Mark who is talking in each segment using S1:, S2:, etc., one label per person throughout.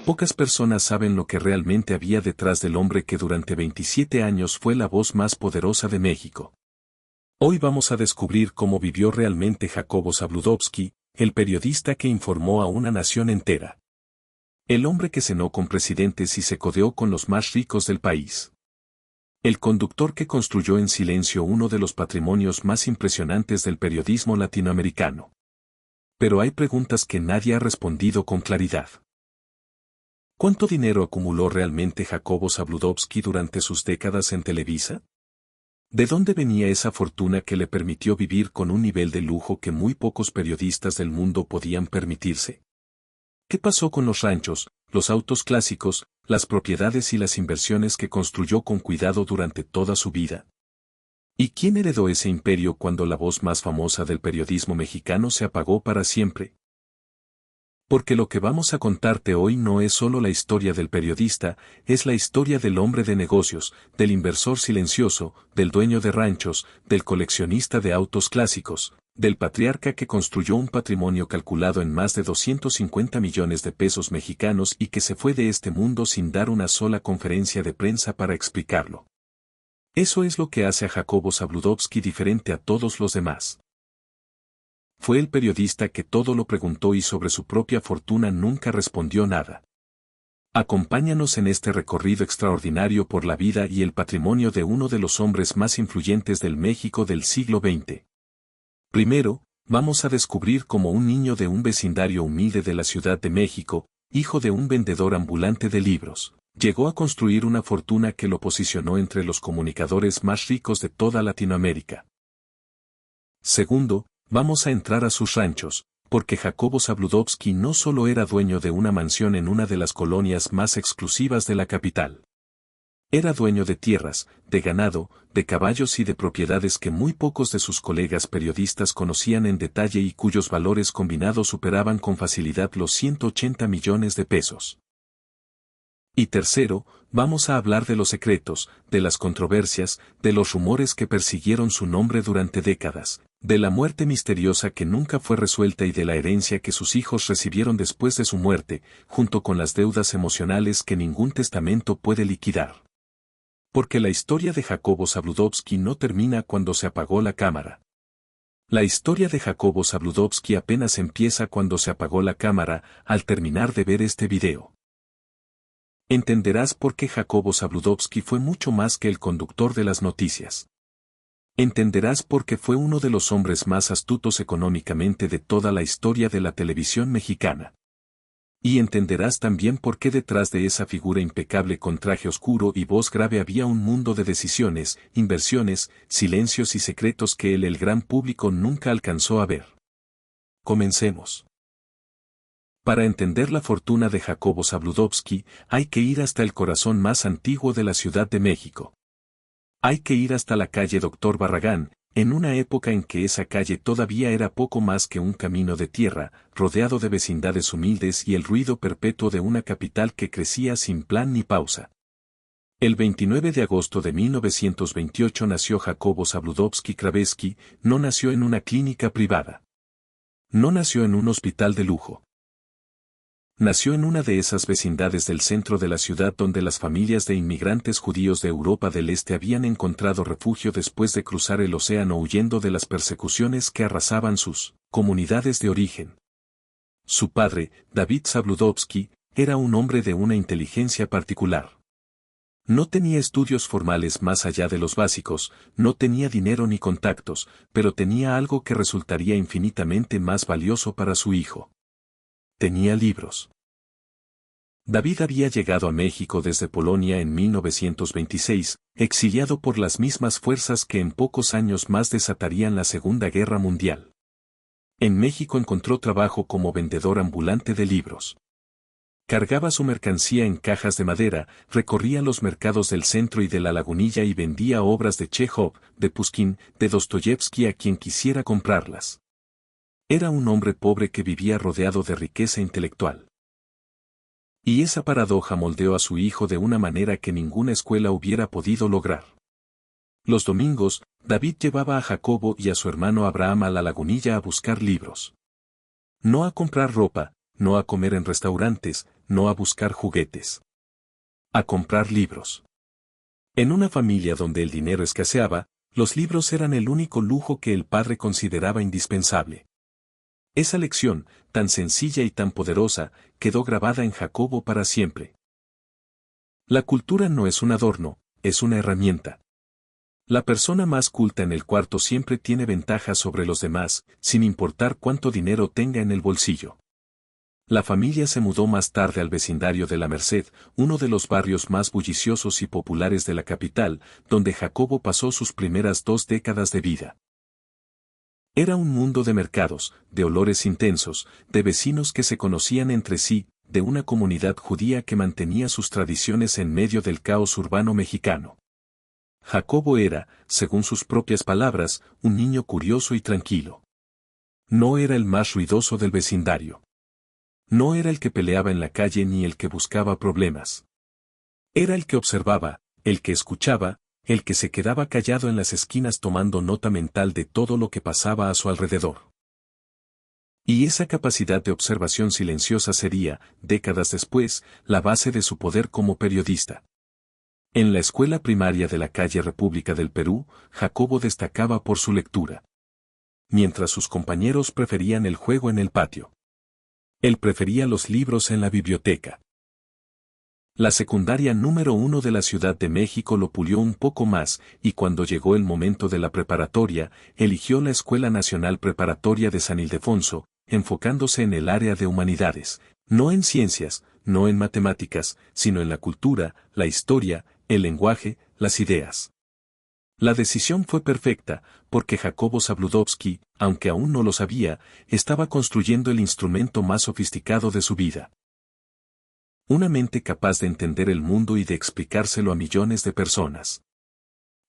S1: Pocas personas saben lo que realmente había detrás del hombre que durante 27 años fue la voz más poderosa de México. Hoy vamos a descubrir cómo vivió realmente Jacobo Zabludovsky, el periodista que informó a una nación entera. El hombre que cenó con presidentes y se codeó con los más ricos del país. El conductor que construyó en silencio uno de los patrimonios más impresionantes del periodismo latinoamericano. Pero hay preguntas que nadie ha respondido con claridad. ¿Cuánto dinero acumuló realmente Jacobo Zabludovsky durante sus décadas en Televisa? ¿De dónde venía esa fortuna que le permitió vivir con un nivel de lujo que muy pocos periodistas del mundo podían permitirse? ¿Qué pasó con los ranchos, los autos clásicos, las propiedades y las inversiones que construyó con cuidado durante toda su vida? ¿Y quién heredó ese imperio cuando la voz más famosa del periodismo mexicano se apagó para siempre? Porque lo que vamos a contarte hoy no es solo la historia del periodista, es la historia del hombre de negocios, del inversor silencioso, del dueño de ranchos, del coleccionista de autos clásicos, del patriarca que construyó un patrimonio calculado en más de 250 millones de pesos mexicanos y que se fue de este mundo sin dar una sola conferencia de prensa para explicarlo. Eso es lo que hace a Jacobo Zabludovsky diferente a todos los demás. Fue el periodista que todo lo preguntó y sobre su propia fortuna nunca respondió nada. Acompáñanos en este recorrido extraordinario por la vida y el patrimonio de uno de los hombres más influyentes del México del siglo XX. Primero, vamos a descubrir cómo un niño de un vecindario humilde de la Ciudad de México, hijo de un vendedor ambulante de libros, llegó a construir una fortuna que lo posicionó entre los comunicadores más ricos de toda Latinoamérica. Segundo, vamos a entrar a sus ranchos, porque Jacobo Zabludovsky no solo era dueño de una mansión en una de las colonias más exclusivas de la capital. Era dueño de tierras, de ganado, de caballos y de propiedades que muy pocos de sus colegas periodistas conocían en detalle y cuyos valores combinados superaban con facilidad los 180 millones de pesos. Y tercero, vamos a hablar de los secretos, de las controversias, de los rumores que persiguieron su nombre durante décadas, de la muerte misteriosa que nunca fue resuelta y de la herencia que sus hijos recibieron después de su muerte, junto con las deudas emocionales que ningún testamento puede liquidar. Porque la historia de Jacobo Zabludovsky no termina cuando se apagó la cámara. La historia de Jacobo Zabludovsky apenas empieza cuando se apagó la cámara, al terminar de ver este video. Entenderás por qué Jacobo Zabludovsky fue mucho más que el conductor de las noticias. Entenderás por qué fue uno de los hombres más astutos económicamente de toda la historia de la televisión mexicana. Y entenderás también por qué detrás de esa figura impecable con traje oscuro y voz grave había un mundo de decisiones, inversiones, silencios y secretos que el gran público nunca alcanzó a ver. Comencemos. Para entender la fortuna de Jacobo Zabludovsky, hay que ir hasta el corazón más antiguo de la Ciudad de México. Hay que ir hasta la calle Doctor Barragán, en una época en que esa calle todavía era poco más que un camino de tierra, rodeado de vecindades humildes y el ruido perpetuo de una capital que crecía sin plan ni pausa. El 29 de agosto de 1928 nació Jacobo Zabludovsky Kraveski, no nació en una clínica privada. No nació en un hospital de lujo. Nació en una de esas vecindades del centro de la ciudad donde las familias de inmigrantes judíos de Europa del Este habían encontrado refugio después de cruzar el océano huyendo de las persecuciones que arrasaban sus comunidades de origen. Su padre, David Zabludovsky, era un hombre de una inteligencia particular. No tenía estudios formales más allá de los básicos, no tenía dinero ni contactos, pero tenía algo que resultaría infinitamente más valioso para su hijo. Tenía libros. David había llegado a México desde Polonia en 1926, exiliado por las mismas fuerzas que en pocos años más desatarían la Segunda Guerra Mundial. En México encontró trabajo como vendedor ambulante de libros. Cargaba su mercancía en cajas de madera, recorría los mercados del centro y de la Lagunilla y vendía obras de Chejov, de Pushkin, de Dostoyevsky a quien quisiera comprarlas. Era un hombre pobre que vivía rodeado de riqueza intelectual. Y esa paradoja moldeó a su hijo de una manera que ninguna escuela hubiera podido lograr. Los domingos, David llevaba a Jacobo y a su hermano Abraham a la Lagunilla a buscar libros. No a comprar ropa, no a comer en restaurantes, no a buscar juguetes. A comprar libros. En una familia donde el dinero escaseaba, los libros eran el único lujo que el padre consideraba indispensable. Esa lección, tan sencilla y tan poderosa, quedó grabada en Jacobo para siempre. La cultura no es un adorno, es una herramienta. La persona más culta en el cuarto siempre tiene ventaja sobre los demás, sin importar cuánto dinero tenga en el bolsillo. La familia se mudó más tarde al vecindario de La Merced, uno de los barrios más bulliciosos y populares de la capital, donde Jacobo pasó sus primeras 2 décadas de vida. Era un mundo de mercados, de olores intensos, de vecinos que se conocían entre sí, de una comunidad judía que mantenía sus tradiciones en medio del caos urbano mexicano. Jacobo era, según sus propias palabras, un niño curioso y tranquilo. No era el más ruidoso del vecindario. No era el que peleaba en la calle ni el que buscaba problemas. Era el que observaba, el que escuchaba, el que se quedaba callado en las esquinas tomando nota mental de todo lo que pasaba a su alrededor. Y esa capacidad de observación silenciosa sería, décadas después, la base de su poder como periodista. En la escuela primaria de la calle República del Perú, Jacobo destacaba por su lectura. Mientras sus compañeros preferían el juego en el patio. Él prefería los libros en la biblioteca. La secundaria número 1 de la Ciudad de México lo pulió un poco más, y cuando llegó el momento de la preparatoria, eligió la Escuela Nacional Preparatoria de San Ildefonso, enfocándose en el área de humanidades, no en ciencias, no en matemáticas, sino en la cultura, la historia, el lenguaje, las ideas. La decisión fue perfecta, porque Jacobo Zabludovsky, aunque aún no lo sabía, estaba construyendo el instrumento más sofisticado de su vida. Una mente capaz de entender el mundo y de explicárselo a millones de personas.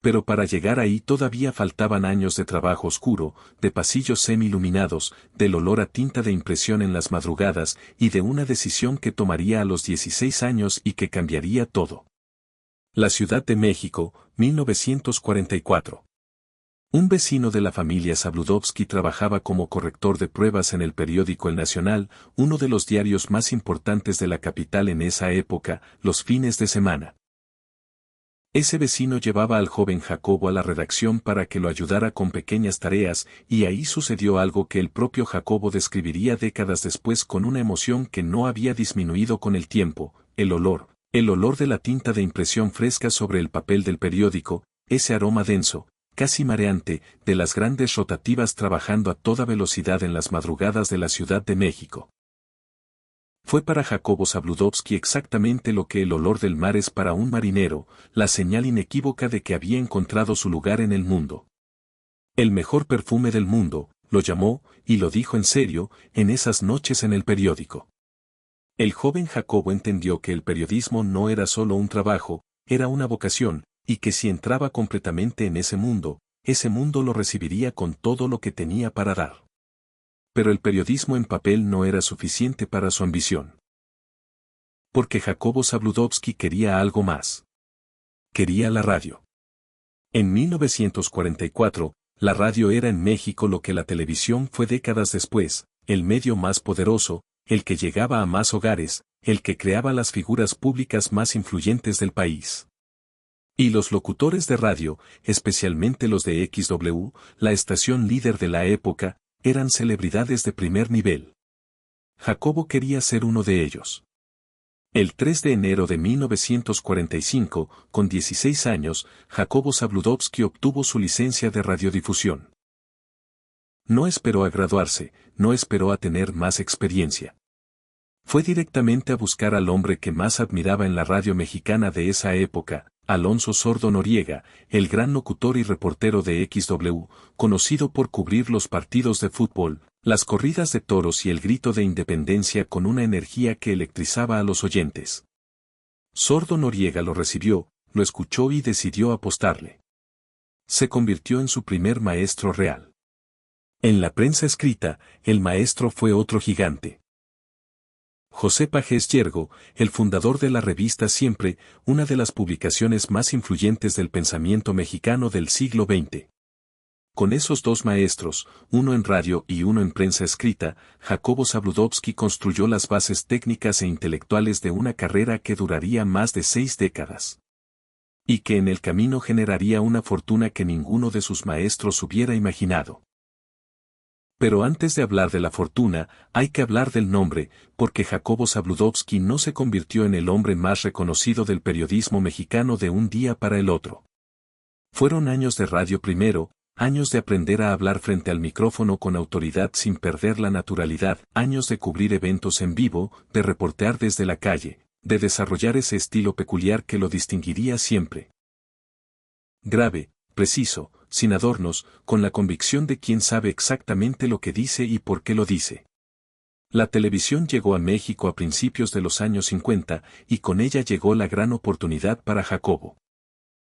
S1: Pero para llegar ahí todavía faltaban años de trabajo oscuro, de pasillos semi-iluminados, del olor a tinta de impresión en las madrugadas y de una decisión que tomaría a los 16 años y que cambiaría todo. La Ciudad de México, 1944. Un vecino de la familia Zabludovsky trabajaba como corrector de pruebas en el periódico El Nacional, uno de los diarios más importantes de la capital en esa época, los fines de semana. Ese vecino llevaba al joven Jacobo a la redacción para que lo ayudara con pequeñas tareas, y ahí sucedió algo que el propio Jacobo describiría décadas después con una emoción que no había disminuido con el tiempo, el olor de la tinta de impresión fresca sobre el papel del periódico, ese aroma denso, casi mareante, de las grandes rotativas trabajando a toda velocidad en las madrugadas de la Ciudad de México. Fue para Jacobo Zabludovsky exactamente lo que el olor del mar es para un marinero, la señal inequívoca de que había encontrado su lugar en el mundo. El mejor perfume del mundo, lo llamó, y lo dijo en serio, en esas noches en el periódico. El joven Jacobo entendió que el periodismo no era solo un trabajo, era una vocación, y que si entraba completamente en ese mundo lo recibiría con todo lo que tenía para dar. Pero el periodismo en papel no era suficiente para su ambición. Porque Jacobo Zabludovsky quería algo más. Quería la radio. En 1944, la radio era en México lo que la televisión fue décadas después, el medio más poderoso, el que llegaba a más hogares, el que creaba las figuras públicas más influyentes del país. Y los locutores de radio, especialmente los de XW, la estación líder de la época, eran celebridades de primer nivel. Jacobo quería ser uno de ellos. El 3 de enero de 1945, con 16 años, Jacobo Zabludovsky obtuvo su licencia de radiodifusión. No esperó a graduarse, no esperó a tener más experiencia. Fue directamente a buscar al hombre que más admiraba en la radio mexicana de esa época, Alonso Sordo Noriega, el gran locutor y reportero de XW, conocido por cubrir los partidos de fútbol, las corridas de toros y el grito de independencia con una energía que electrizaba a los oyentes. Sordo Noriega lo recibió, lo escuchó y decidió apostarle. Se convirtió en su primer maestro real. En la prensa escrita, el maestro fue otro gigante. José Pagés Yergo, el fundador de la revista Siempre, una de las publicaciones más influyentes del pensamiento mexicano del siglo XX. Con esos dos maestros, uno en radio y uno en prensa escrita, Jacobo Zabludovsky construyó las bases técnicas e intelectuales de una carrera que duraría más de 6 décadas. Y que en el camino generaría una fortuna que ninguno de sus maestros hubiera imaginado. Pero antes de hablar de la fortuna, hay que hablar del nombre, porque Jacobo Zabludovsky no se convirtió en el hombre más reconocido del periodismo mexicano de un día para el otro. Fueron años de radio primero, años de aprender a hablar frente al micrófono con autoridad sin perder la naturalidad, años de cubrir eventos en vivo, de reportear desde la calle, de desarrollar ese estilo peculiar que lo distinguiría siempre. Grave, preciso, sin adornos, con la convicción de quien sabe exactamente lo que dice y por qué lo dice. La televisión llegó a México a principios de los años 50 y con ella llegó la gran oportunidad para Jacobo.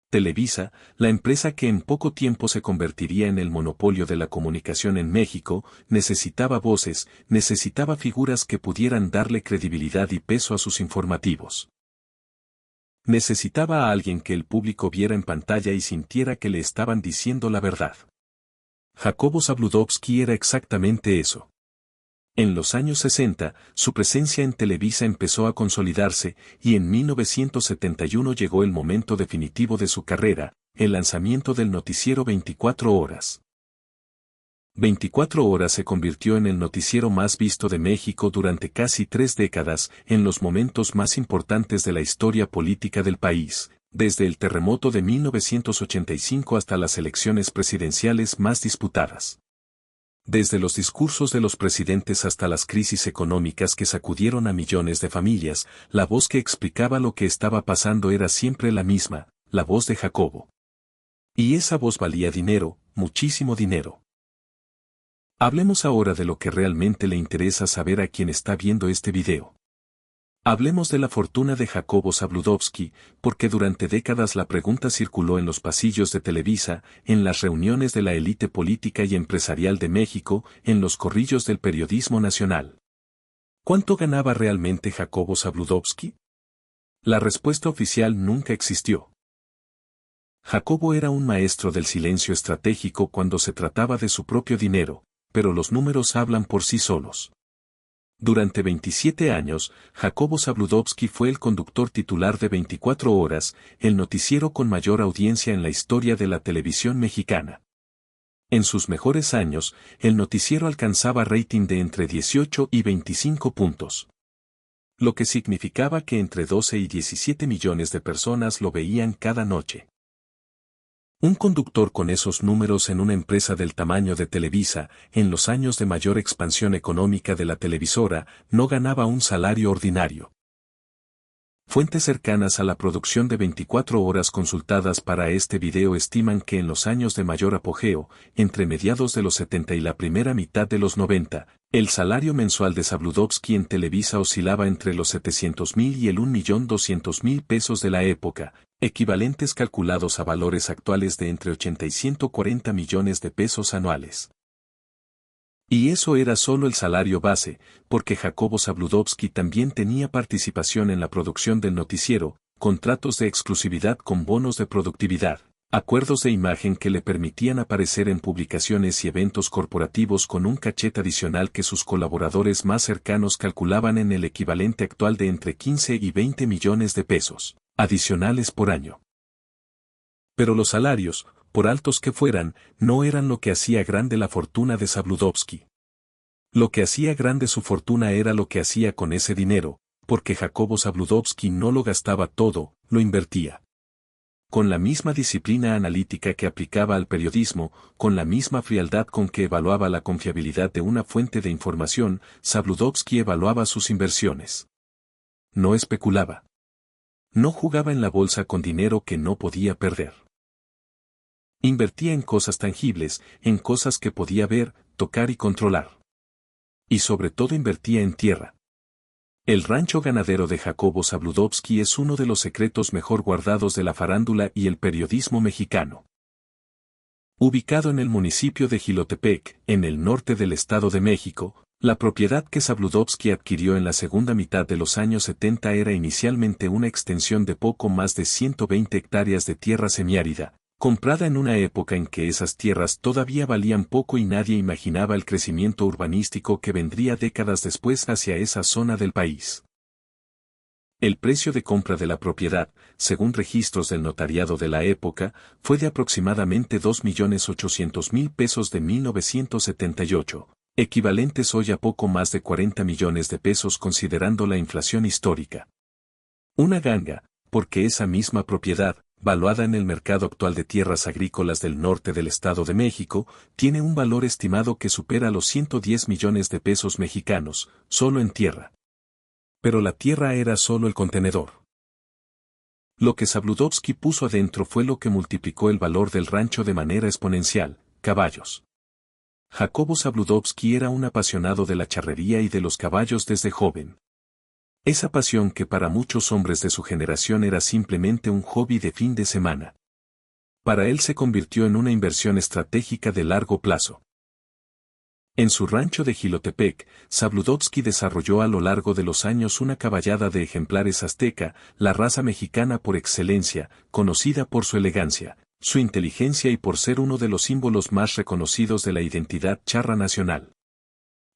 S1: Televisa, la empresa que en poco tiempo se convertiría en el monopolio de la comunicación en México, necesitaba voces, necesitaba figuras que pudieran darle credibilidad y peso a sus informativos. Necesitaba a alguien que el público viera en pantalla y sintiera que le estaban diciendo la verdad. Jacobo Zabludovsky era exactamente eso. En los años 60, su presencia en Televisa empezó a consolidarse, y en 1971 llegó el momento definitivo de su carrera, el lanzamiento del noticiero 24 horas. 24 horas se convirtió en el noticiero más visto de México durante casi 3 décadas, en los momentos más importantes de la historia política del país, desde el terremoto de 1985 hasta las elecciones presidenciales más disputadas. Desde los discursos de los presidentes hasta las crisis económicas que sacudieron a millones de familias, la voz que explicaba lo que estaba pasando era siempre la misma, la voz de Jacobo. Y esa voz valía dinero, muchísimo dinero. Hablemos ahora de lo que realmente le interesa saber a quien está viendo este video. Hablemos de la fortuna de Jacobo Zabludovsky, porque durante décadas la pregunta circuló en los pasillos de Televisa, en las reuniones de la élite política y empresarial de México, en los corrillos del periodismo nacional. ¿Cuánto ganaba realmente Jacobo Zabludovsky? La respuesta oficial nunca existió. Jacobo era un maestro del silencio estratégico cuando se trataba de su propio dinero, pero los números hablan por sí solos. Durante 27 años, Jacobo Zabludovsky fue el conductor titular de 24 horas, el noticiero con mayor audiencia en la historia de la televisión mexicana. En sus mejores años, el noticiero alcanzaba rating de entre 18 y 25 puntos. Lo que significaba que entre 12 y 17 millones de personas lo veían cada noche. Un conductor con esos números en una empresa del tamaño de Televisa, en los años de mayor expansión económica de la televisora, no ganaba un salario ordinario. Fuentes cercanas a la producción de 24 horas consultadas para este video estiman que en los años de mayor apogeo, entre mediados de los 70 y la primera mitad de los 90, el salario mensual de Zabludovsky en Televisa oscilaba entre los 700,000 y el 1.200.000 pesos de la época, equivalentes calculados a valores actuales de entre 80 y 140 millones de pesos anuales. Y eso era solo el salario base, porque Jacobo Zabludovsky también tenía participación en la producción del noticiero, contratos de exclusividad con bonos de productividad, acuerdos de imagen que le permitían aparecer en publicaciones y eventos corporativos con un cachet adicional que sus colaboradores más cercanos calculaban en el equivalente actual de entre 15 y 20 millones de pesos, adicionales por año. Pero los salarios, por altos que fueran, no eran lo que hacía grande la fortuna de Zabludovsky. Lo que hacía grande su fortuna era lo que hacía con ese dinero, porque Jacobo Zabludovsky no lo gastaba todo, lo invertía. Con la misma disciplina analítica que aplicaba al periodismo, con la misma frialdad con que evaluaba la confiabilidad de una fuente de información, Zabludovsky evaluaba sus inversiones. No especulaba. No jugaba en la bolsa con dinero que no podía perder. Invertía en cosas tangibles, en cosas que podía ver, tocar y controlar. Y sobre todo invertía en tierra. El rancho ganadero de Jacobo Zabludovsky es uno de los secretos mejor guardados de la farándula y el periodismo mexicano. Ubicado en el municipio de Jilotepec, en el norte del Estado de México, la propiedad que Zabludovsky adquirió en la segunda mitad de los años 70 era inicialmente una extensión de poco más de 120 hectáreas de tierra semiárida, Comprada en una época en que esas tierras todavía valían poco y nadie imaginaba el crecimiento urbanístico que vendría décadas después hacia esa zona del país. El precio de compra de la propiedad, según registros del notariado de la época, fue de aproximadamente 2.800.000 pesos de 1978, equivalentes hoy a poco más de 40 millones de pesos considerando la inflación histórica. Una ganga, porque esa misma propiedad, valuada en el mercado actual de tierras agrícolas del norte del Estado de México, tiene un valor estimado que supera los 110 millones de pesos mexicanos, solo en tierra. Pero la tierra era solo el contenedor. Lo que Zabludovsky puso adentro fue lo que multiplicó el valor del rancho de manera exponencial: caballos. Jacobo Zabludovsky era un apasionado de la charrería y de los caballos desde joven. Esa pasión que para muchos hombres de su generación era simplemente un hobby de fin de semana. Para él se convirtió en una inversión estratégica de largo plazo. En su rancho de Jilotepec, Zabludovsky desarrolló a lo largo de los años una caballada de ejemplares azteca, la raza mexicana por excelencia, conocida por su elegancia, su inteligencia y por ser uno de los símbolos más reconocidos de la identidad charra nacional.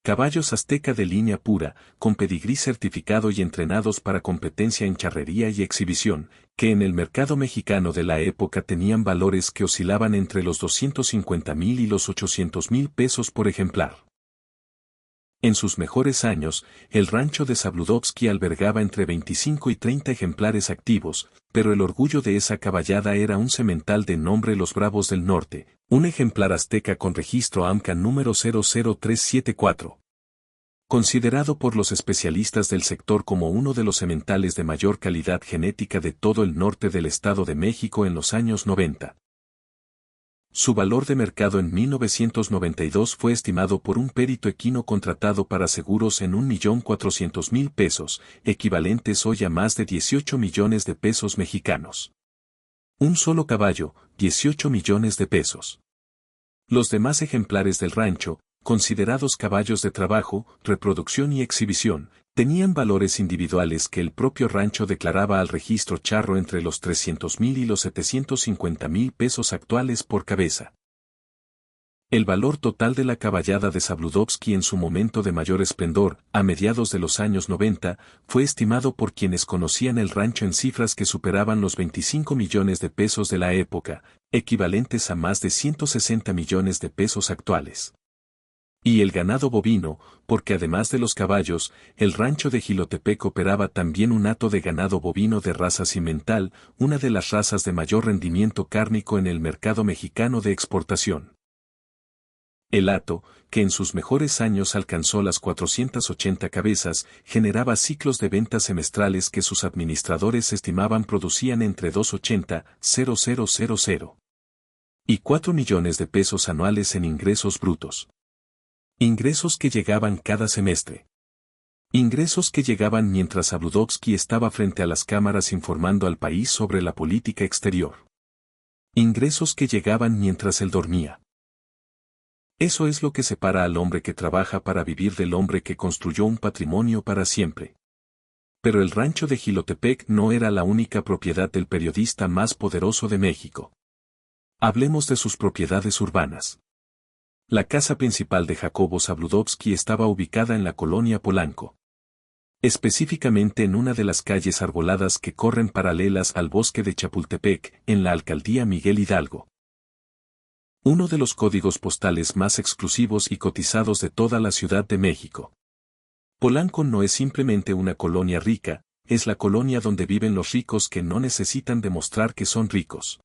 S1: Caballos azteca de línea pura, con pedigrí certificado y entrenados para competencia en charrería y exhibición, que en el mercado mexicano de la época tenían valores que oscilaban entre los 250,000 y los 800,000 pesos por ejemplar. En sus mejores años, el rancho de Zabludovsky albergaba entre 25 y 30 ejemplares activos, pero el orgullo de esa caballada era un semental de nombre Los Bravos del Norte, un ejemplar azteca con registro AMCA número 00374. Considerado por los especialistas del sector como uno de los sementales de mayor calidad genética de todo el norte del Estado de México en los años 90. Su valor de mercado en 1992 fue estimado por un perito equino contratado para seguros en 1.400.000 pesos, equivalentes hoy a más de 18 millones de pesos mexicanos. Un solo caballo, 18 millones de pesos. Los demás ejemplares del rancho, considerados caballos de trabajo, reproducción y exhibición, tenían valores individuales que el propio rancho declaraba al registro charro entre los 300,000 y los 750,000 pesos actuales por cabeza. El valor total de la caballada de Zabludovsky en su momento de mayor esplendor, a mediados de los años 90, fue estimado por quienes conocían el rancho en cifras que superaban los 25 millones de pesos de la época, equivalentes a más de 160 millones de pesos actuales. Y el ganado bovino, porque además de los caballos, el rancho de Jilotepec operaba también un hato de ganado bovino de raza cimental, una de las razas de mayor rendimiento cárnico en el mercado mexicano de exportación. El hato, que en sus mejores años alcanzó las 480 cabezas, generaba ciclos de ventas semestrales que sus administradores estimaban producían entre 280,000 y 4 millones de pesos anuales en ingresos brutos. Ingresos que llegaban cada semestre. Ingresos que llegaban mientras Zabludovsky estaba frente a las cámaras informando al país sobre la política exterior. Ingresos que llegaban mientras él dormía. Eso es lo que separa al hombre que trabaja para vivir del hombre que construyó un patrimonio para siempre. Pero el rancho de Jilotepec no era la única propiedad del periodista más poderoso de México. Hablemos de sus propiedades urbanas. La casa principal de Jacobo Zabludovsky estaba ubicada en la colonia Polanco. Específicamente en una de las calles arboladas que corren paralelas al bosque de Chapultepec, en la alcaldía Miguel Hidalgo. Uno de los códigos postales más exclusivos y cotizados de toda la Ciudad de México. Polanco no es simplemente una colonia rica, es la colonia donde viven los ricos que no necesitan demostrar que son ricos.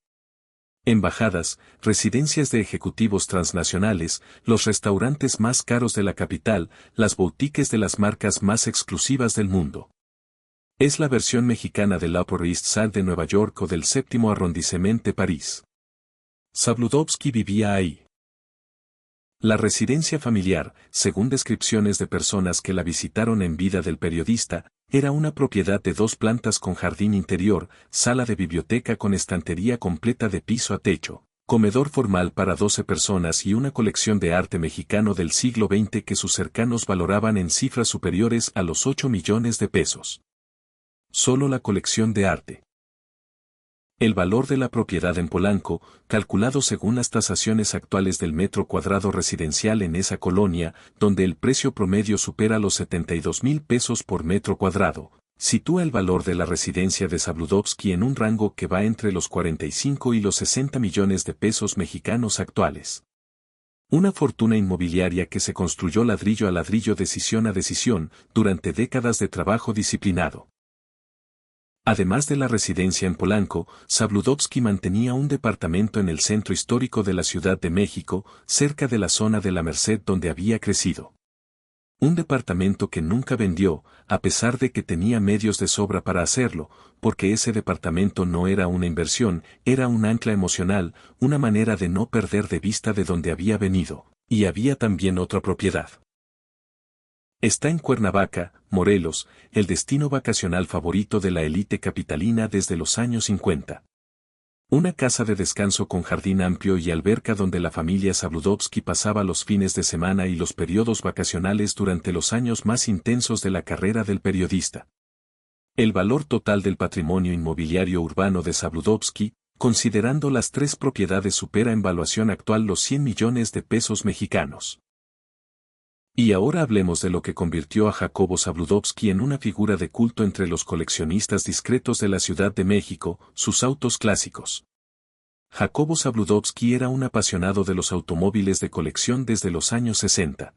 S1: Embajadas, residencias de ejecutivos transnacionales, los restaurantes más caros de la capital, las boutiques de las marcas más exclusivas del mundo. Es la versión mexicana del Upper East Side de Nueva York o del séptimo arrondissement de París. Zabludovsky vivía ahí. La residencia familiar, según descripciones de personas que la visitaron en vida del periodista, era una propiedad de 2 plantas con jardín interior, sala de biblioteca con estantería completa de piso a techo, comedor formal para 12 personas y una colección de arte mexicano del siglo XX que sus cercanos valoraban en cifras superiores a los 8 millones de pesos. Solo la colección de arte. El valor de la propiedad en Polanco, calculado según las tasaciones actuales del metro cuadrado residencial en esa colonia, donde el precio promedio supera los 72.000 pesos por metro cuadrado, sitúa el valor de la residencia de Zabludovsky en un rango que va entre los 45 y los 60 millones de pesos mexicanos actuales. Una fortuna inmobiliaria que se construyó ladrillo a ladrillo, decisión a decisión, durante décadas de trabajo disciplinado. Además de la residencia en Polanco, Zabludovsky mantenía un departamento en el centro histórico de la Ciudad de México, cerca de la zona de la Merced donde había crecido. Un departamento que nunca vendió, a pesar de que tenía medios de sobra para hacerlo, porque ese departamento no era una inversión, era un ancla emocional, una manera de no perder de vista de dónde había venido, y había también otra propiedad. Está en Cuernavaca, Morelos, el destino vacacional favorito de la élite capitalina desde los años 50. Una casa de descanso con jardín amplio y alberca donde la familia Zabludovsky pasaba los fines de semana y los periodos vacacionales durante los años más intensos de la carrera del periodista. El valor total del patrimonio inmobiliario urbano de Zabludovsky, considerando las tres propiedades, supera en valuación actual los 100 millones de pesos mexicanos. Y ahora hablemos de lo que convirtió a Jacobo Zabludovsky en una figura de culto entre los coleccionistas discretos de la Ciudad de México, sus autos clásicos. Jacobo Zabludovsky era un apasionado de los automóviles de colección desde los años 60.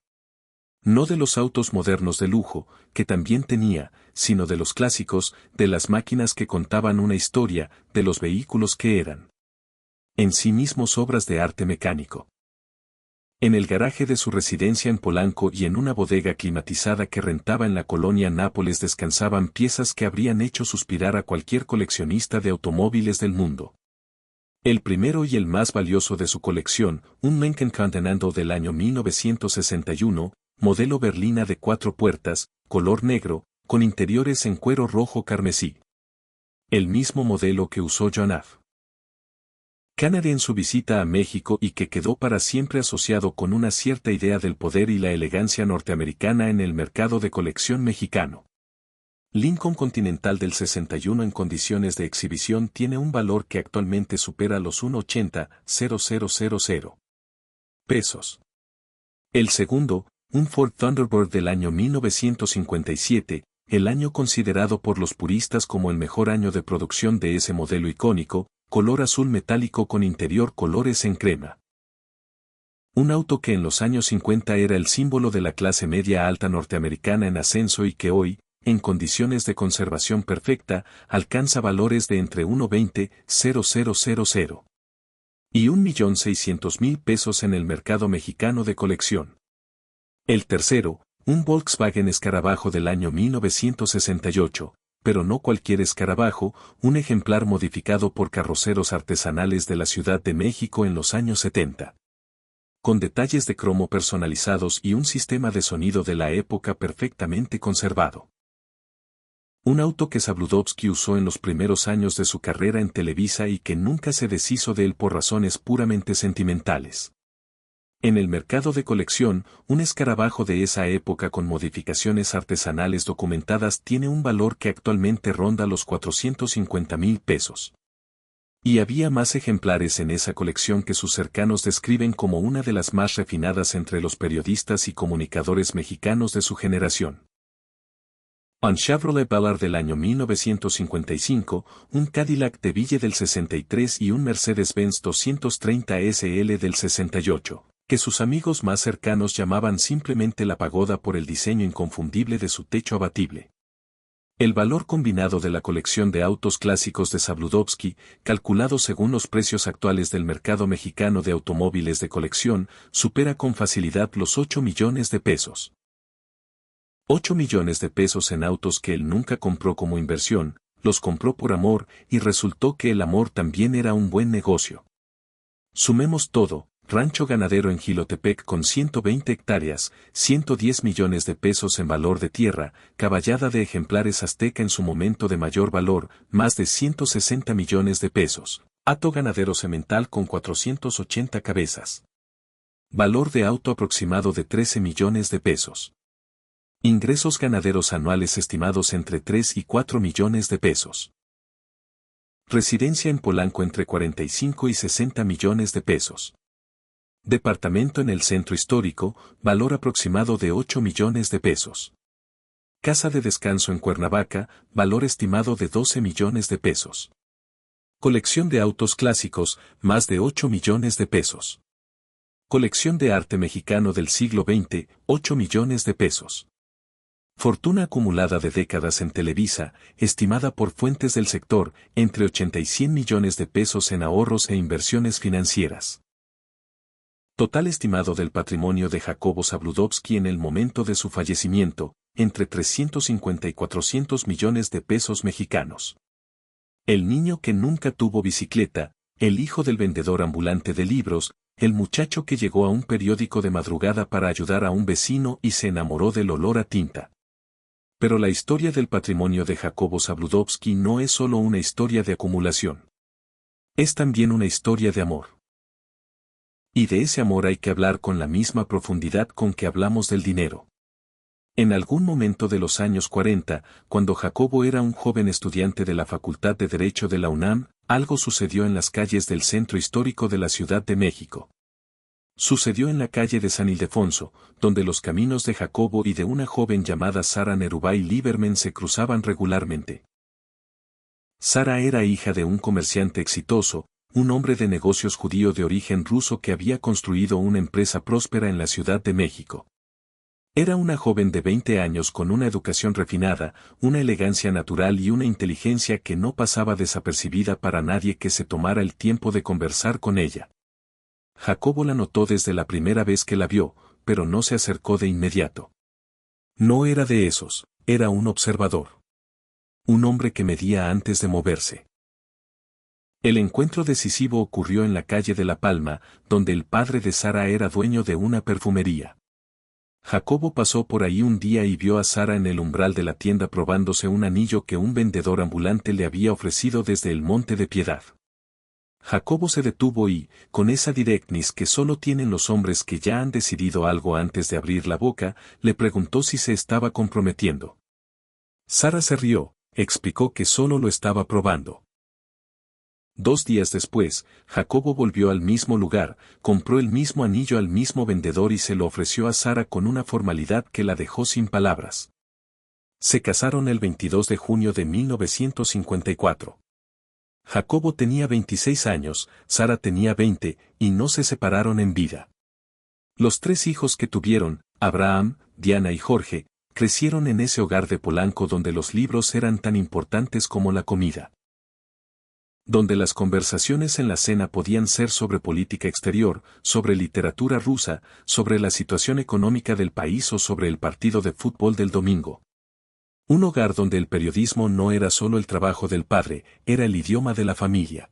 S1: No de los autos modernos de lujo, que también tenía, sino de los clásicos, de las máquinas que contaban una historia, de los vehículos que eran en sí mismos obras de arte mecánico. En el garaje de su residencia en Polanco y en una bodega climatizada que rentaba en la colonia Nápoles descansaban piezas que habrían hecho suspirar a cualquier coleccionista de automóviles del mundo. El primero y el más valioso de su colección, un Lincoln Continental del año 1961, modelo berlina de 4 puertas, color negro, con interiores en cuero rojo carmesí. El mismo modelo que usó John F. Kennedy en su visita a México y que quedó para siempre asociado con una cierta idea del poder y la elegancia norteamericana en el mercado de colección mexicano. Lincoln Continental del 61 en condiciones de exhibición tiene un valor que actualmente supera los 180,000 pesos. El segundo, un Ford Thunderbird del año 1957, el año considerado por los puristas como el mejor año de producción de ese modelo icónico, color azul metálico con interior colores en crema. Un auto que en los años 50 era el símbolo de la clase media alta norteamericana en ascenso y que hoy, en condiciones de conservación perfecta, alcanza valores de entre 120,000 y 1.600.000 pesos en el mercado mexicano de colección. El tercero, un Volkswagen Escarabajo del año 1968, pero no cualquier escarabajo, un ejemplar modificado por carroceros artesanales de la Ciudad de México en los años 70. Con detalles de cromo personalizados y un sistema de sonido de la época perfectamente conservado. Un auto que Zabludovsky usó en los primeros años de su carrera en Televisa y que nunca se deshizo de él por razones puramente sentimentales. En el mercado de colección, un escarabajo de esa época con modificaciones artesanales documentadas tiene un valor que actualmente ronda los 450.000 pesos. Y había más ejemplares en esa colección que sus cercanos describen como una de las más refinadas entre los periodistas y comunicadores mexicanos de su generación. Un Chevrolet Ballard del año 1955, un Cadillac DeVille del 63 y un Mercedes-Benz 230 SL del 68. Que sus amigos más cercanos llamaban simplemente la pagoda por el diseño inconfundible de su techo abatible. El valor combinado de la colección de autos clásicos de Zabludovsky, calculado según los precios actuales del mercado mexicano de automóviles de colección, supera con facilidad los 8 millones de pesos. 8 millones de pesos en autos que él nunca compró como inversión, los compró por amor y resultó que el amor también era un buen negocio. Sumemos todo. Rancho ganadero en Jilotepec con 120 hectáreas, 110 millones de pesos en valor de tierra, caballada de ejemplares azteca en su momento de mayor valor, más de 160 millones de pesos. Hato ganadero semental con 480 cabezas. Valor de auto aproximado de 13 millones de pesos. Ingresos ganaderos anuales estimados entre 3 y 4 millones de pesos. Residencia en Polanco entre 45 y 60 millones de pesos. Departamento en el centro histórico, valor aproximado de 8 millones de pesos. Casa de descanso en Cuernavaca, valor estimado de 12 millones de pesos. Colección de autos clásicos, más de 8 millones de pesos. Colección de arte mexicano del siglo XX, 8 millones de pesos. Fortuna acumulada de décadas en Televisa, estimada por fuentes del sector, entre 80 y 100 millones de pesos en ahorros e inversiones financieras. Total estimado del patrimonio de Jacobo Zabludovsky en el momento de su fallecimiento, entre 350 y 400 millones de pesos mexicanos. El niño que nunca tuvo bicicleta, el hijo del vendedor ambulante de libros, el muchacho que llegó a un periódico de madrugada para ayudar a un vecino y se enamoró del olor a tinta. Pero la historia del patrimonio de Jacobo Zabludovsky no es solo una historia de acumulación. Es también una historia de amor. Y de ese amor hay que hablar con la misma profundidad con que hablamos del dinero. En algún momento de los años 40, cuando Jacobo era un joven estudiante de la Facultad de Derecho de la UNAM, algo sucedió en las calles del centro histórico de la Ciudad de México. Sucedió en la calle de San Ildefonso, donde los caminos de Jacobo y de una joven llamada Sara Nerubay Lieberman se cruzaban regularmente. Sara era hija de un comerciante exitoso, un hombre de negocios judío de origen ruso que había construido una empresa próspera en la Ciudad de México. Era una joven de 20 años con una educación refinada, una elegancia natural y una inteligencia que no pasaba desapercibida para nadie que se tomara el tiempo de conversar con ella. Jacobo la notó desde la primera vez que la vio, pero no se acercó de inmediato. No era de esos, era un observador. Un hombre que medía antes de moverse. El encuentro decisivo ocurrió en la calle de La Palma, donde el padre de Sara era dueño de una perfumería. Jacobo pasó por ahí un día y vio a Sara en el umbral de la tienda probándose un anillo que un vendedor ambulante le había ofrecido desde el Monte de Piedad. Jacobo se detuvo y, con esa directness que solo tienen los hombres que ya han decidido algo antes de abrir la boca, le preguntó si se estaba comprometiendo. Sara se rió, explicó que solo lo estaba probando. 2 días después, Jacobo volvió al mismo lugar, compró el mismo anillo al mismo vendedor y se lo ofreció a Sara con una formalidad que la dejó sin palabras. Se casaron el 22 de junio de 1954. Jacobo tenía 26 años, Sara tenía 20, y no se separaron en vida. Los 3 hijos que tuvieron, Abraham, Diana y Jorge, crecieron en ese hogar de Polanco donde los libros eran tan importantes como la comida. Donde las conversaciones en la cena podían ser sobre política exterior, sobre literatura rusa, sobre la situación económica del país o sobre el partido de fútbol del domingo. Un hogar donde el periodismo no era solo el trabajo del padre, era el idioma de la familia.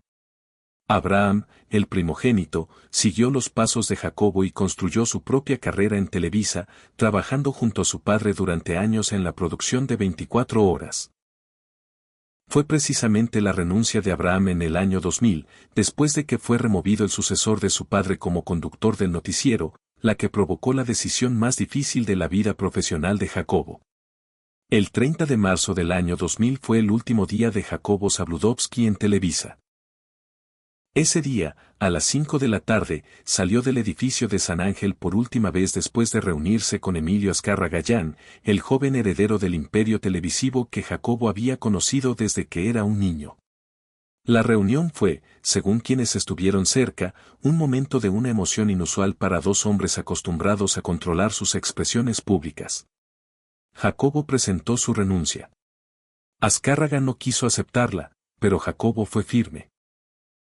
S1: Abraham, el primogénito, siguió los pasos de Jacobo y construyó su propia carrera en Televisa, trabajando junto a su padre durante años en la producción de 24 horas. Fue precisamente la renuncia de Abraham en el año 2000, después de que fue removido el sucesor de su padre como conductor del noticiero, la que provocó la decisión más difícil de la vida profesional de Jacobo. El 30 de marzo del año 2000 fue el último día de Jacobo Zabludovsky en Televisa. Ese día, a las 5 de la tarde, salió del edificio de San Ángel por última vez después de reunirse con Emilio Azcarra Gallán, el joven heredero del imperio televisivo que Jacobo había conocido desde que era un niño. La reunión fue, según quienes estuvieron cerca, un momento de una emoción inusual para 2 hombres acostumbrados a controlar sus expresiones públicas. Jacobo presentó su renuncia. Azcárraga no quiso aceptarla, pero Jacobo fue firme.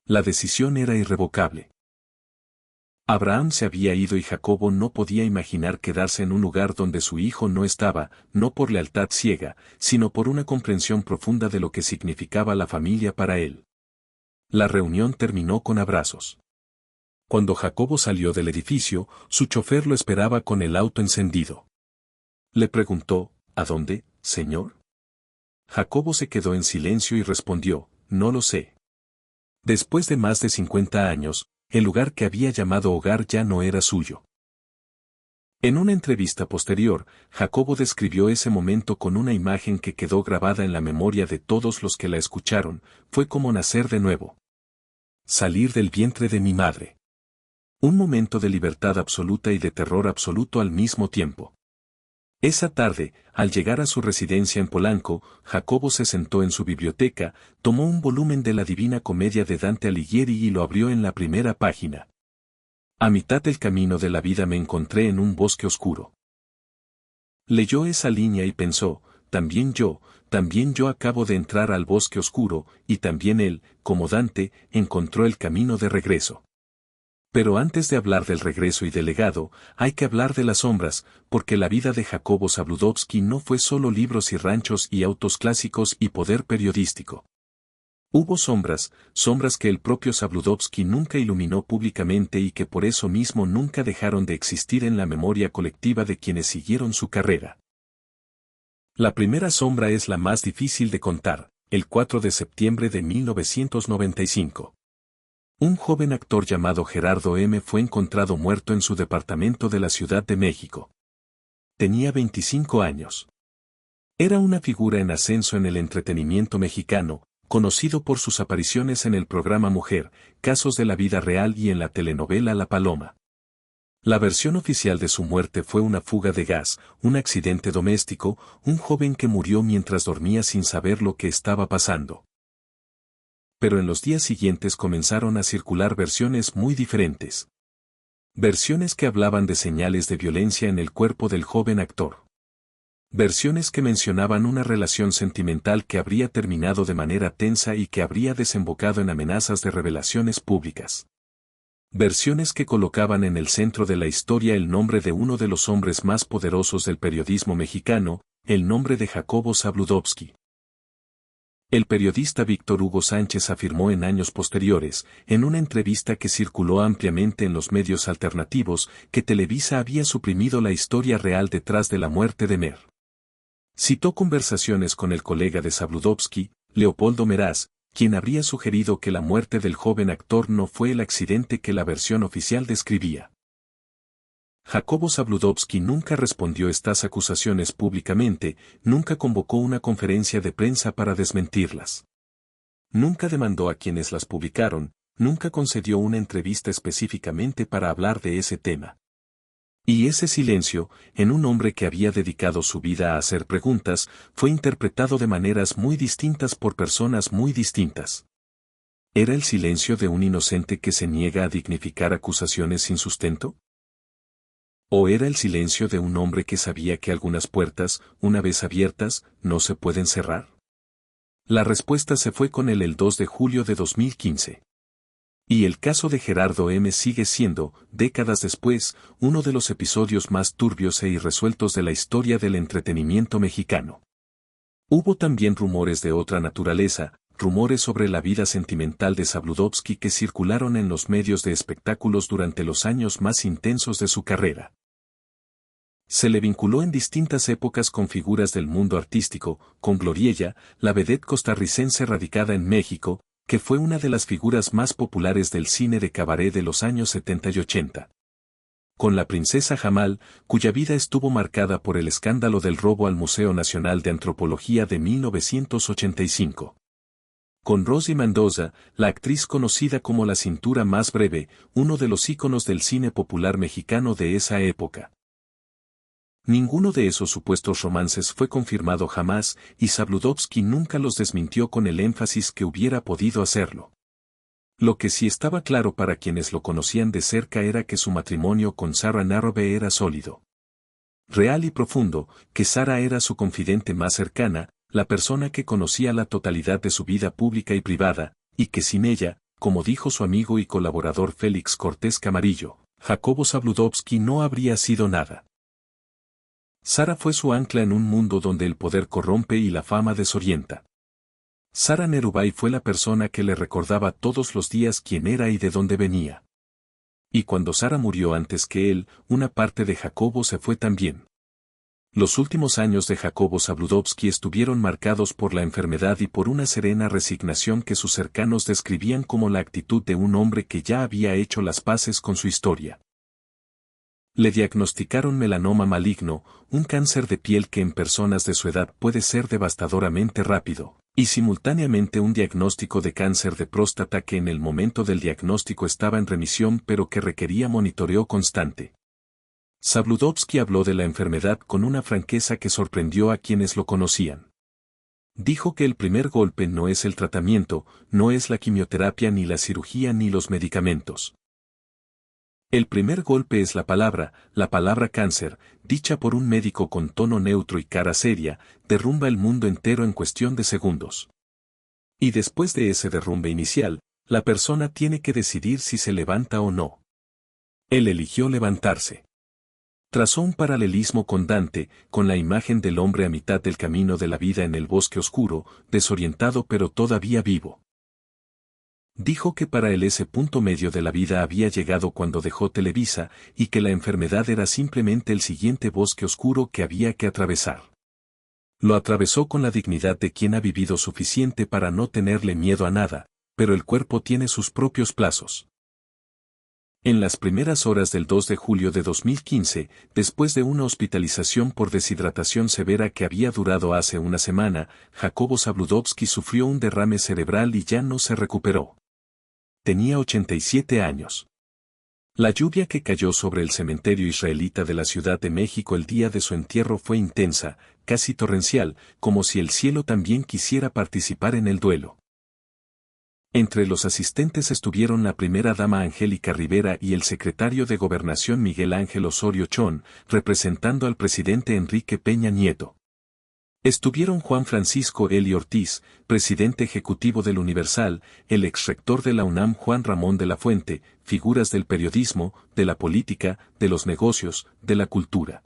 S1: La decisión era irrevocable. Abraham se había ido y Jacobo no podía imaginar quedarse en un lugar donde su hijo no estaba, no por lealtad ciega, sino por una comprensión profunda de lo que significaba la familia para él. La reunión terminó con abrazos. Cuando Jacobo salió del edificio, su chofer lo esperaba con el auto encendido. Le preguntó, ¿a dónde, señor? Jacobo se quedó en silencio y respondió, no lo sé. Después de más de 50 años, el lugar que había llamado hogar ya no era suyo. En una entrevista posterior, Jacobo describió ese momento con una imagen que quedó grabada en la memoria de todos los que la escucharon: fue como nacer de nuevo. Salir del vientre de mi madre. Un momento de libertad absoluta y de terror absoluto al mismo tiempo. Esa tarde, al llegar a su residencia en Polanco, Jacobo se sentó en su biblioteca, tomó un volumen de la Divina Comedia de Dante Alighieri y lo abrió en la primera página. A mitad del camino de la vida me encontré en un bosque oscuro. Leyó esa línea y pensó: también yo acabo de entrar al bosque oscuro, y también él, como Dante, encontró el camino de regreso. Pero antes de hablar del regreso y del legado, hay que hablar de las sombras, porque la vida de Jacobo Zabludovsky no fue solo libros y ranchos y autos clásicos y poder periodístico. Hubo sombras que el propio Zabludovsky nunca iluminó públicamente y que por eso mismo nunca dejaron de existir en la memoria colectiva de quienes siguieron su carrera. La primera sombra es la más difícil de contar: el 4 de septiembre de 1995. Un joven actor llamado Gerardo M. fue encontrado muerto en su departamento de la Ciudad de México. Tenía 25 años. Era una figura en ascenso en el entretenimiento mexicano, conocido por sus apariciones en el programa Mujer, Casos de la Vida Real y en la telenovela La Paloma. La versión oficial de su muerte fue una fuga de gas, un accidente doméstico, un joven que murió mientras dormía sin saber lo que estaba pasando. Pero en los días siguientes comenzaron a circular versiones muy diferentes. Versiones que hablaban de señales de violencia en el cuerpo del joven actor. Versiones que mencionaban una relación sentimental que habría terminado de manera tensa y que habría desembocado en amenazas de revelaciones públicas. Versiones que colocaban en el centro de la historia el nombre de uno de los hombres más poderosos del periodismo mexicano, el nombre de Jacobo Zabludovsky. El periodista Víctor Hugo Sánchez afirmó en años posteriores, en una entrevista que circuló ampliamente en los medios alternativos, que Televisa había suprimido la historia real detrás de la muerte de Mer. Citó conversaciones con el colega de Zabludovsky, Leopoldo Meraz, quien habría sugerido que la muerte del joven actor no fue el accidente que la versión oficial describía. Jacobo Zabludovsky nunca respondió estas acusaciones públicamente, nunca convocó una conferencia de prensa para desmentirlas. Nunca demandó a quienes las publicaron, nunca concedió una entrevista específicamente para hablar de ese tema. Y ese silencio, en un hombre que había dedicado su vida a hacer preguntas, fue interpretado de maneras muy distintas por personas muy distintas. ¿Era el silencio de un inocente que se niega a dignificar acusaciones sin sustento? ¿O era el silencio de un hombre que sabía que algunas puertas, una vez abiertas, no se pueden cerrar? La respuesta se fue con él el 2 de julio de 2015. Y el caso de Gerardo M. sigue siendo, décadas después, uno de los episodios más turbios e irresueltos de la historia del entretenimiento mexicano. Hubo también rumores de otra naturaleza, rumores sobre la vida sentimental de Zabludovsky que circularon en los medios de espectáculos durante los años más intensos de su carrera. Se le vinculó en distintas épocas con figuras del mundo artístico, con Gloriella, la vedette costarricense radicada en México, que fue una de las figuras más populares del cine de cabaret de los años 70 y 80. Con la princesa Jamal, cuya vida estuvo marcada por el escándalo del robo al Museo Nacional de Antropología de 1985. Con Rosy Mendoza, la actriz conocida como La Cintura Más Breve, uno de los íconos del cine popular mexicano de esa época. Ninguno de esos supuestos romances fue confirmado jamás, y Zabludovsky nunca los desmintió con el énfasis que hubiera podido hacerlo. Lo que sí estaba claro para quienes lo conocían de cerca era que su matrimonio con Sarah Narrobe era sólido. Real y profundo, que Sarah era su confidente más cercana, la persona que conocía la totalidad de su vida pública y privada, y que sin ella, como dijo su amigo y colaborador Félix Cortés Camarillo, Jacobo Zabludovsky no habría sido nada. Sarah fue su ancla en un mundo donde el poder corrompe y la fama desorienta. Sarah Nerubay fue la persona que le recordaba todos los días quién era y de dónde venía. Y cuando Sarah murió antes que él, una parte de Jacobo se fue también. Los últimos años de Jacobo Zabludovsky estuvieron marcados por la enfermedad y por una serena resignación que sus cercanos describían como la actitud de un hombre que ya había hecho las paces con su historia. Le diagnosticaron melanoma maligno, un cáncer de piel que en personas de su edad puede ser devastadoramente rápido, y simultáneamente un diagnóstico de cáncer de próstata que en el momento del diagnóstico estaba en remisión pero que requería monitoreo constante. Zabludovsky habló de la enfermedad con una franqueza que sorprendió a quienes lo conocían. Dijo que el primer golpe no es el tratamiento, no es la quimioterapia ni la cirugía ni los medicamentos. El primer golpe es la palabra cáncer, dicha por un médico con tono neutro y cara seria, derrumba el mundo entero en cuestión de segundos. Y después de ese derrumbe inicial, la persona tiene que decidir si se levanta o no. Él eligió levantarse. Trazó un paralelismo con Dante, con la imagen del hombre a mitad del camino de la vida en el bosque oscuro, desorientado pero todavía vivo. Dijo que para él ese punto medio de la vida había llegado cuando dejó Televisa y que la enfermedad era simplemente el siguiente bosque oscuro que había que atravesar. Lo atravesó con la dignidad de quien ha vivido suficiente para no tenerle miedo a nada, pero el cuerpo tiene sus propios plazos. En las primeras horas del 2 de julio de 2015, después de una hospitalización por deshidratación severa que había durado hace una semana, Jacobo Zabludovsky sufrió un derrame cerebral y ya no se recuperó. Tenía 87 años. La lluvia que cayó sobre el cementerio israelita de la Ciudad de México el día de su entierro fue intensa, casi torrencial, como si el cielo también quisiera participar en el duelo. Entre los asistentes estuvieron la primera dama Angélica Rivera y el secretario de Gobernación Miguel Ángel Osorio Chón, representando al presidente Enrique Peña Nieto. Estuvieron Juan Francisco Eli Ortiz, presidente ejecutivo del Universal, el exrector de la UNAM Juan Ramón de la Fuente, figuras del periodismo, de la política, de los negocios, de la cultura.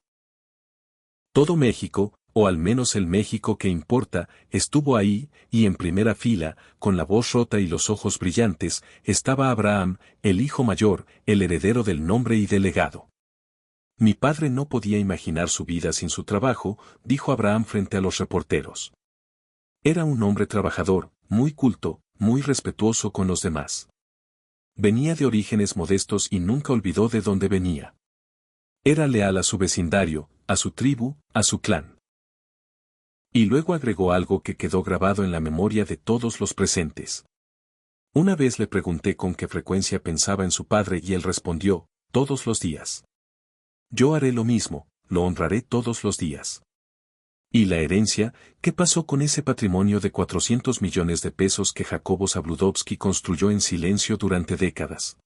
S1: Todo México, o al menos el México que importa, estuvo ahí, y en primera fila, con la voz rota y los ojos brillantes, estaba Abraham, el hijo mayor, el heredero del nombre y del legado. Mi padre no podía imaginar su vida sin su trabajo, dijo Abraham frente a los reporteros. Era un hombre trabajador, muy culto, muy respetuoso con los demás. Venía de orígenes modestos y nunca olvidó de dónde venía. Era leal a su vecindario, a su tribu, a su clan. Y luego agregó algo que quedó grabado en la memoria de todos los presentes. Una vez le pregunté con qué frecuencia pensaba en su padre y él respondió, todos los días. Yo haré lo mismo, lo honraré todos los días. ¿Y la herencia? ¿Qué pasó con ese patrimonio de 400 millones de pesos que Jacobo Zabludovsky construyó en silencio durante décadas?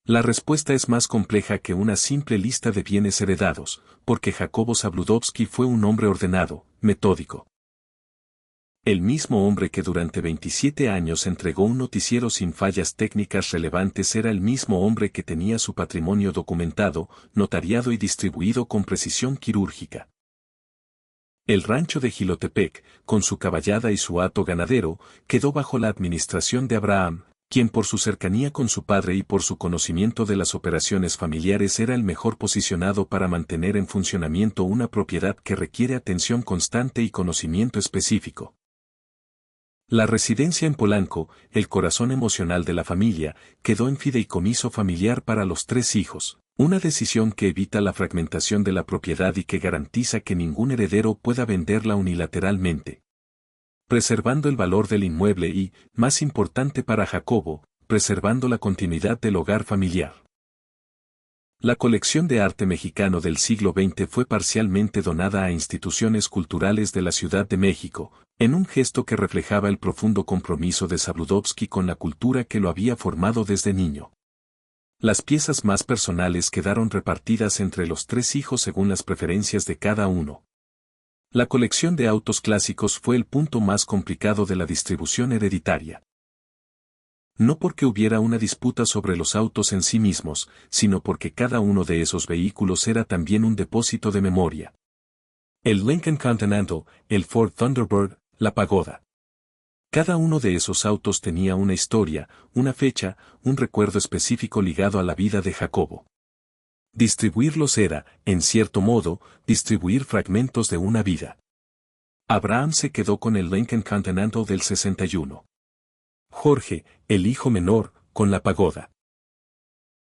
S1: La respuesta es más compleja que una simple lista de bienes heredados, porque Jacobo Zabludovsky fue un hombre ordenado, metódico. El mismo hombre que durante 27 años entregó un noticiero sin fallas técnicas relevantes era el mismo hombre que tenía su patrimonio documentado, notariado y distribuido con precisión quirúrgica. El rancho de Jilotepec, con su caballada y su hato ganadero, quedó bajo la administración de Abraham, quien por su cercanía con su padre y por su conocimiento de las operaciones familiares era el mejor posicionado para mantener en funcionamiento una propiedad que requiere atención constante y conocimiento específico. La residencia en Polanco, el corazón emocional de la familia, quedó en fideicomiso familiar para los 3 hijos, una decisión que evita la fragmentación de la propiedad y que garantiza que ningún heredero pueda venderla unilateralmente, preservando el valor del inmueble y, más importante para Jacobo, preservando la continuidad del hogar familiar. La colección de arte mexicano del siglo XX fue parcialmente donada a instituciones culturales de la Ciudad de México, en un gesto que reflejaba el profundo compromiso de Zabludovsky con la cultura que lo había formado desde niño. Las piezas más personales quedaron repartidas entre los 3 hijos según las preferencias de cada uno. La colección de autos clásicos fue el punto más complicado de la distribución hereditaria. No porque hubiera una disputa sobre los autos en sí mismos, sino porque cada uno de esos vehículos era también un depósito de memoria. El Lincoln Continental, el Ford Thunderbird, la Pagoda. Cada uno de esos autos tenía una historia, una fecha, un recuerdo específico ligado a la vida de Jacobo. Distribuirlos era, en cierto modo, distribuir fragmentos de una vida. Abraham se quedó con el Lincoln Continental del 61. Jorge, el hijo menor, con la Pagoda.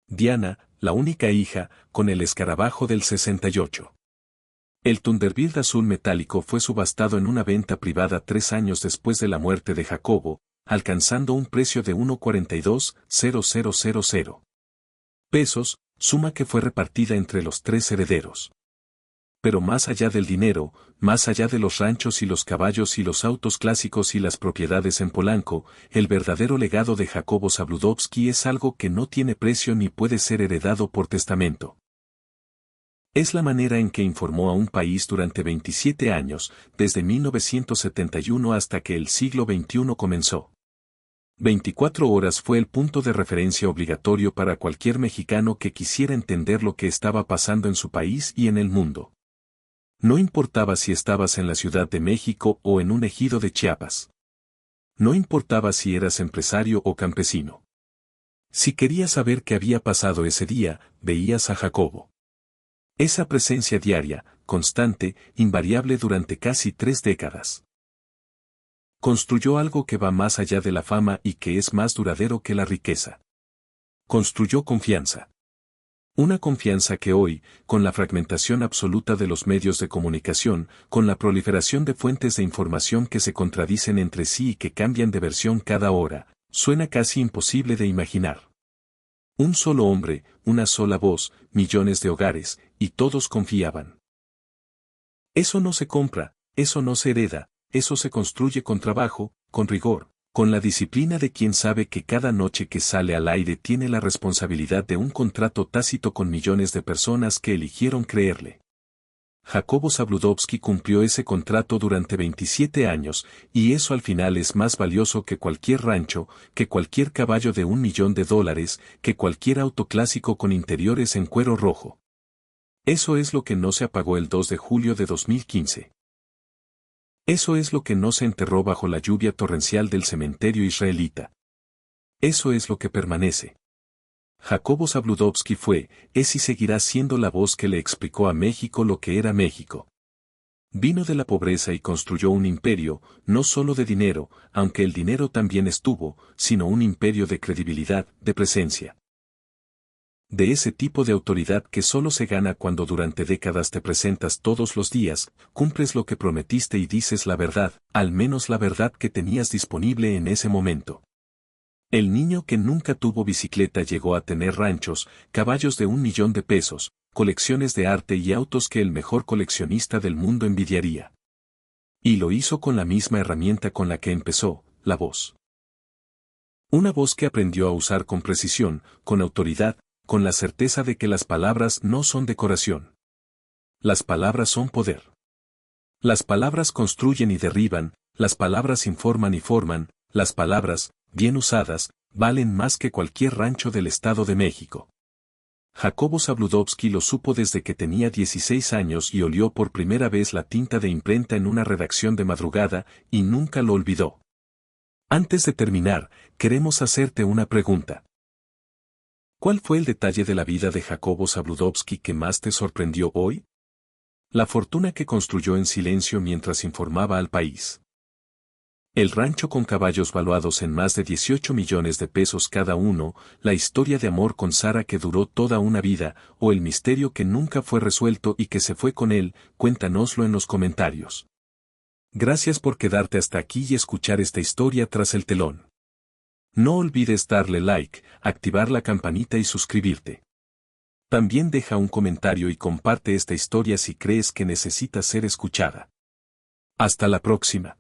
S1: Diana, la única hija, con el escarabajo del 68. El Thunderbird azul metálico fue subastado en una venta privada 3 años después de la muerte de Jacobo, alcanzando un precio de 1,42,000 pesos, suma que fue repartida entre los 3 herederos. Pero más allá del dinero, más allá de los ranchos y los caballos y los autos clásicos y las propiedades en Polanco, el verdadero legado de Jacobo Zabludovsky es algo que no tiene precio ni puede ser heredado por testamento. Es la manera en que informó a un país durante 27 años, desde 1971 hasta que el siglo XXI comenzó. 24 horas fue el punto de referencia obligatorio para cualquier mexicano que quisiera entender lo que estaba pasando en su país y en el mundo. No importaba si estabas en la Ciudad de México o en un ejido de Chiapas. No importaba si eras empresario o campesino. Si querías saber qué había pasado ese día, veías a Jacobo. Esa presencia diaria, constante, invariable durante casi 3 décadas. Construyó algo que va más allá de la fama y que es más duradero que la riqueza. Construyó confianza. Una confianza que hoy, con la fragmentación absoluta de los medios de comunicación, con la proliferación de fuentes de información que se contradicen entre sí y que cambian de versión cada hora, suena casi imposible de imaginar. Un solo hombre, una sola voz, millones de hogares, y todos confiaban. Eso no se compra, eso no se hereda, eso se construye con trabajo, con rigor, con la disciplina de quien sabe que cada noche que sale al aire tiene la responsabilidad de un contrato tácito con millones de personas que eligieron creerle. Jacobo Zabludovsky cumplió ese contrato durante 27 años, y eso al final es más valioso que cualquier rancho, que cualquier caballo de $1.000.000, que cualquier auto clásico con interiores en cuero rojo. Eso es lo que no se apagó el 2 de julio de 2015. Eso es lo que no se enterró bajo la lluvia torrencial del cementerio israelita. Eso es lo que permanece. Jacobo Zabludovsky fue, es y seguirá siendo la voz que le explicó a México lo que era México. Vino de la pobreza y construyó un imperio, no solo de dinero, aunque el dinero también estuvo, sino un imperio de credibilidad, de presencia. De ese tipo de autoridad que solo se gana cuando durante décadas te presentas todos los días, cumples lo que prometiste y dices la verdad, al menos la verdad que tenías disponible en ese momento. El niño que nunca tuvo bicicleta llegó a tener ranchos, caballos de $1.000.000, colecciones de arte y autos que el mejor coleccionista del mundo envidiaría. Y lo hizo con la misma herramienta con la que empezó, la voz. Una voz que aprendió a usar con precisión, con autoridad, con la certeza de que las palabras no son decoración. Las palabras son poder. Las palabras construyen y derriban, las palabras informan y forman, las palabras, bien usadas, valen más que cualquier rancho del Estado de México. Jacobo Zabludovsky lo supo desde que tenía 16 años y olió por primera vez la tinta de imprenta en una redacción de madrugada, y nunca lo olvidó. Antes de terminar, queremos hacerte una pregunta. ¿Cuál fue el detalle de la vida de Jacobo Zabludovsky que más te sorprendió hoy? La fortuna que construyó en silencio mientras informaba al país. El rancho con caballos valuados en más de 18 millones de pesos cada uno, la historia de amor con Sara que duró toda una vida, o el misterio que nunca fue resuelto y que se fue con él, cuéntanoslo en los comentarios. Gracias por quedarte hasta aquí y escuchar esta historia tras el telón. No olvides darle like, activar la campanita y suscribirte. También deja un comentario y comparte esta historia si crees que necesita ser escuchada. Hasta la próxima.